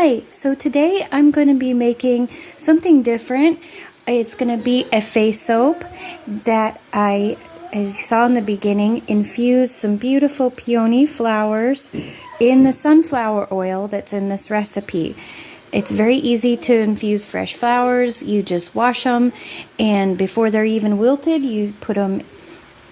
Hi, so today I'm going to be making something different. It's going to be a face soap that I, as you saw in the beginning, infused some beautiful peony flowers in the sunflower oil that's in this recipe. It's very easy to infuse fresh flowers. You just wash them, and before they're even wilted, you put them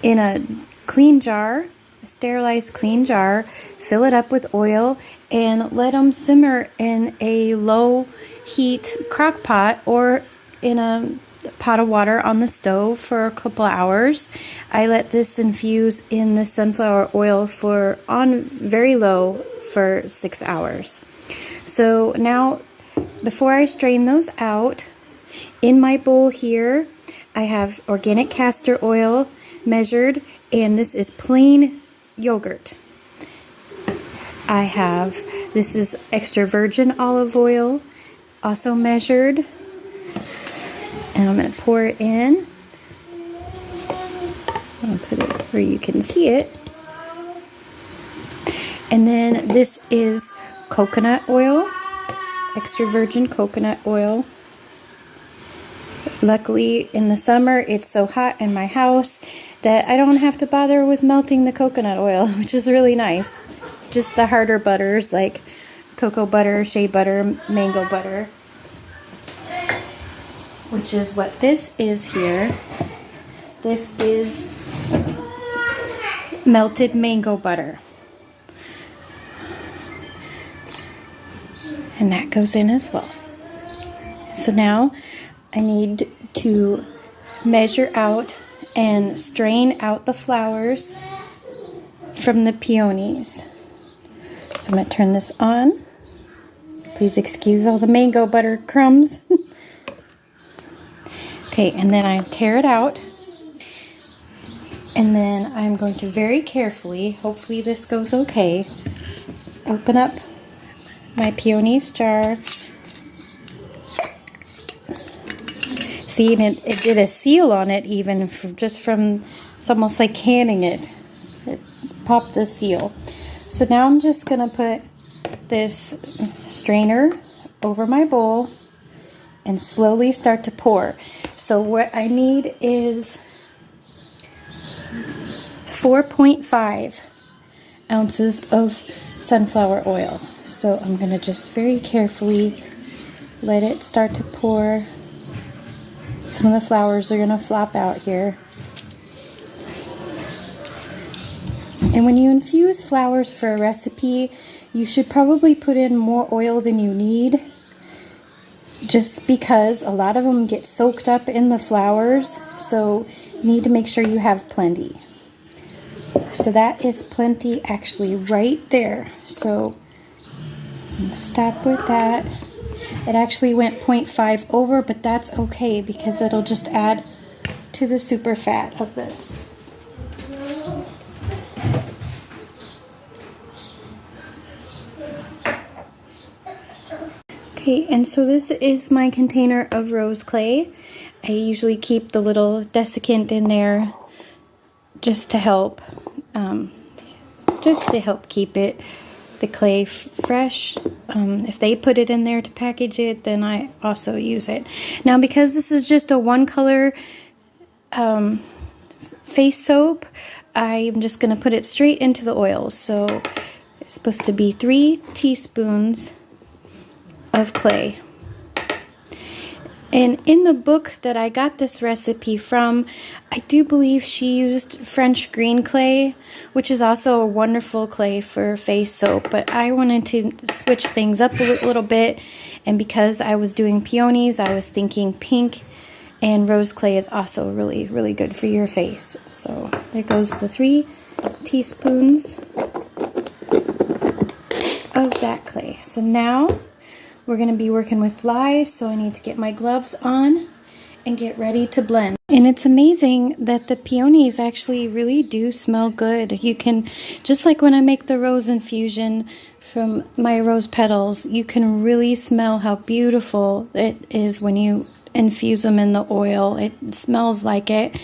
in a clean jar, a sterilized clean jar, fill it up with oil, and let them simmer in a low heat crock pot or in a pot of water on the stove for a couple hours. I let this infuse in the sunflower oil on very low for 6 hours. So now, before I strain those out, in my bowl here, I have organic castor oil measured, and this is plain yogurt. This is extra virgin olive oil, also measured, and I'm going to pour it in. I'm going to put it where you can see it. And then this is coconut oil, extra virgin coconut oil. Luckily, in the summer, it's so hot in my house that I don't have to bother with melting the coconut oil, which is really nice. Just the harder butters like cocoa butter, shea butter, mango butter, which is what this is here. This is melted mango butter. And that goes in as well. So now I need to measure out and strain out the flowers from the peonies. So I'm going to turn this on. Please excuse all the mango butter crumbs. Okay, and then I tear it out. And then I'm going to very carefully, hopefully this goes okay, open up my peonies jar. See, and it did a seal on it even, it's almost like canning it. It popped the seal. So now I'm just going to put this strainer over my bowl and slowly start to pour. So what I need is 4.5 ounces of sunflower oil. So I'm going to just very carefully let it start to pour. Some of the flowers are going to flop out here. And when you infuse flowers for a recipe, you should probably put in more oil than you need, just because a lot of them get soaked up in the flowers, so you need to make sure you have plenty. So that is plenty actually right there. So I'm going to stop with that. It actually went 0.5 over, but that's okay because it'll just add to the super fat of this. Okay, and so this is my container of rose clay. I usually keep the little desiccant in there just to help keep the clay fresh. If they put it in there to package it, then I also use it. Now, because this is just a one color face soap, I'm just going to put it straight into the oil. So it's supposed to be 3 teaspoons of clay. And in the book that I got this recipe from, I do believe she used French green clay, which is also a wonderful clay for face soap, but I wanted to switch things up a little bit, and because I was doing peonies, I was thinking pink, and rose clay is also really, really good for your face. So there goes the 3 teaspoons of that clay. So now we're going to be working with lye, so I need to get my gloves on and get ready to blend. And it's amazing that the peonies actually really do smell good. You can, just like when I make the rose infusion from my rose petals, you can really smell how beautiful it is when you infuse them in the oil. It smells like it.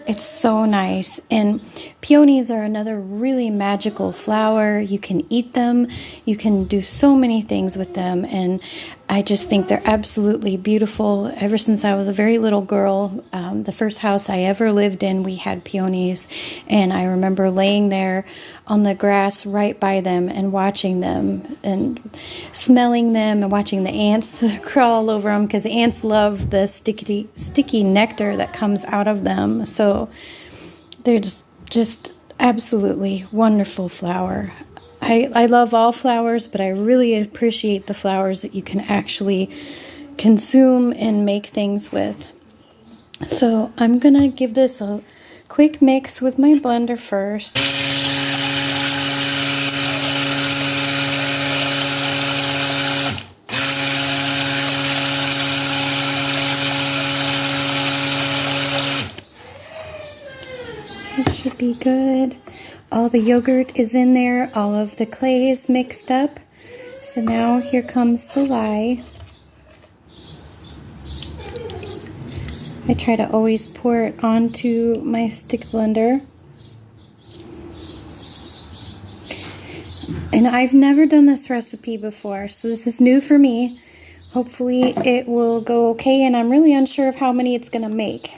It's so nice. And peonies are another really magical flower. You can eat them. You can do so many things with them. And I just think they're absolutely beautiful. Ever since I was a very little girl, the first house I ever lived in, we had peonies. And I remember laying there on the grass right by them and watching them and smelling them and watching the ants crawl over them, because ants love the sticky nectar that comes out of them. So they're just absolutely wonderful flower. I love all flowers, but I really appreciate the flowers that you can actually consume and make things with. So I'm gonna give this a quick mix with my blender first. It should be good. All the yogurt is in there. All of the clay is mixed up. So now here comes the lye. I try to always pour it onto my stick blender. And I've never done this recipe before, so this is new for me. Hopefully it will go okay, and I'm really unsure of how many it's going to make.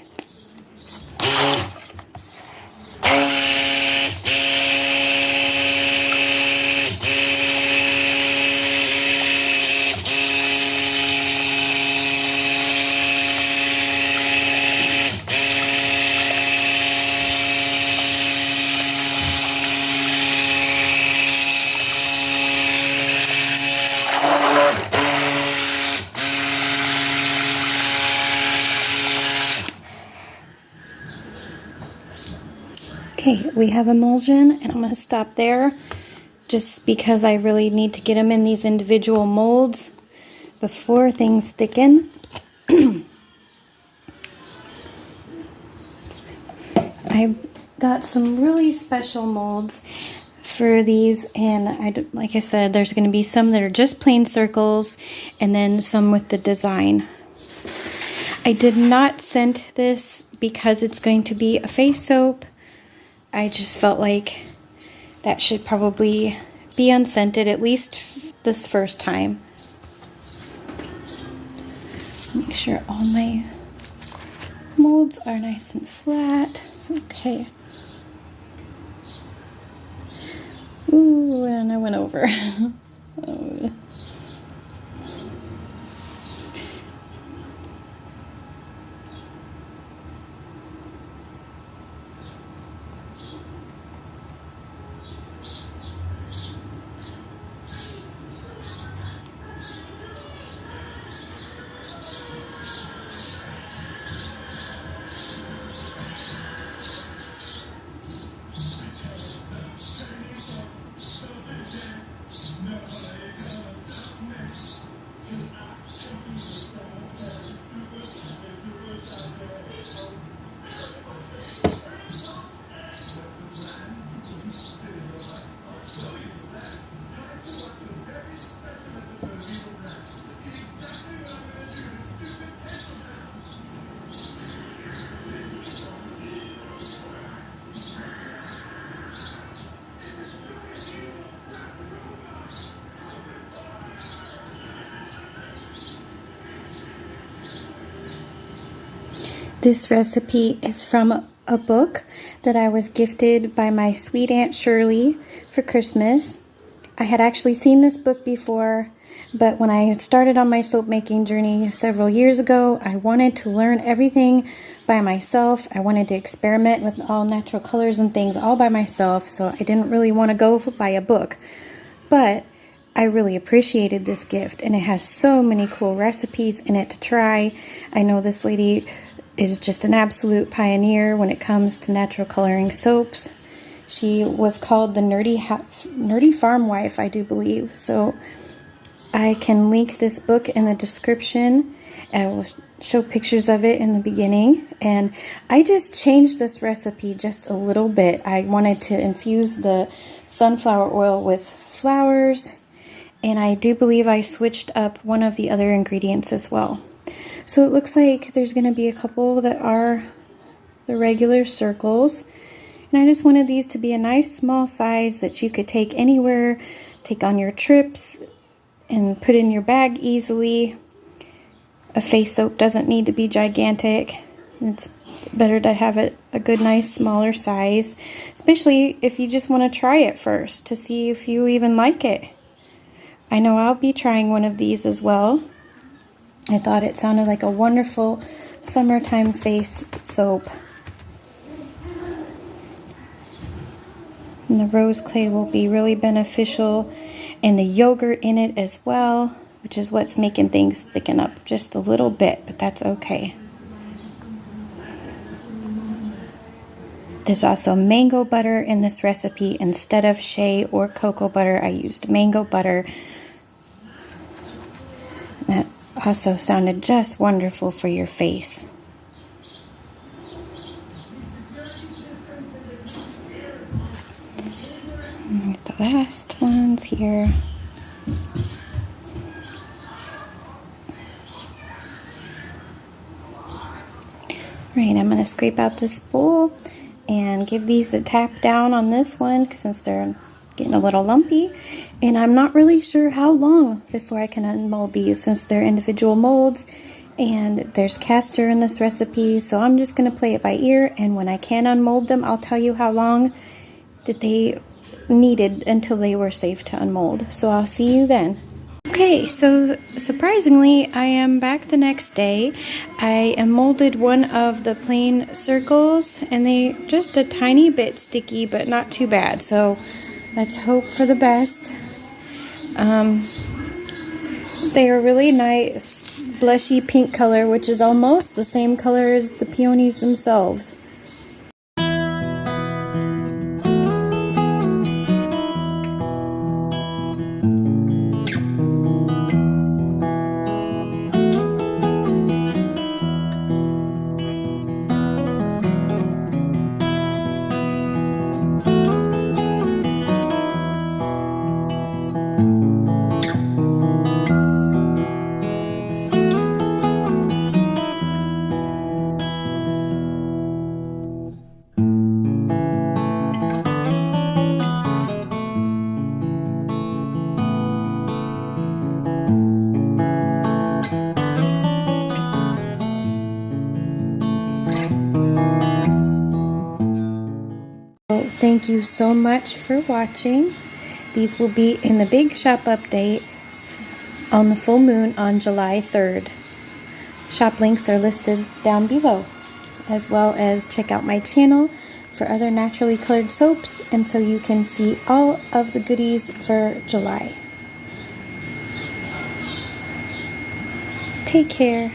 Okay, we have emulsion, and I'm going to stop there just because I really need to get them in these individual molds before things thicken. I got some really special molds for these, and like I said, there's going to be some that are just plain circles and then some with the design. I did not scent this because it's going to be a face soap. I just felt like that should probably be unscented, at least this first time. Make sure all my molds are nice and flat. Okay. Ooh, and I went over. Oh. This recipe is from a book that I was gifted by my sweet Aunt Shirley for Christmas. I had actually seen this book before, but when I started on my soap making journey several years ago, I wanted to learn everything by myself. I wanted to experiment with all natural colors and things all by myself, so I didn't really want to go buy a book. But I really appreciated this gift, and it has so many cool recipes in it to try. I know this lady is just an absolute pioneer when it comes to natural coloring soaps. She was called the Nerdy Farm Wife, I do believe. So I can link this book in the description. I will show pictures of it in the beginning. And I just changed this recipe just a little bit. I wanted to infuse the sunflower oil with flowers, and I do believe I switched up one of the other ingredients as well. So it looks like there's going to be a couple that are the regular circles. And I just wanted these to be a nice small size that you could take anywhere, take on your trips, and put in your bag easily. A face soap doesn't need to be gigantic. It's better to have it a good, nice, smaller size, especially if you just want to try it first to see if you even like it. I know I'll be trying one of these as well. I thought it sounded like a wonderful summertime face soap. And the rose clay will be really beneficial, and the yogurt in it as well, which is what's making things thicken up just a little bit, but that's okay. There's also mango butter in this recipe. Instead of shea or cocoa butter, I used mango butter. That also sounded just wonderful for your face. And the last ones here. Right, I'm going to scrape out this bowl and give these a tap down on this one since they're getting a little lumpy. And I'm not really sure how long before I can unmold these since they're individual molds and there's castor in this recipe. So I'm just going to play it by ear, and when I can unmold them, I'll tell you how long that they needed until they were safe to unmold. So I'll see you then. Okay, so surprisingly, I am back the next day. I molded one of the plain circles, and they just a tiny bit sticky, but not too bad. So let's hope for the best. They are really nice, blushy pink color, which is almost the same color as the peonies themselves. Thank you so much for watching. These will be in the big shop update on the full moon on July 3rd. Shop links are listed down below, as well as check out my channel for other naturally colored soaps, and so you can see all of the goodies for July. Take care.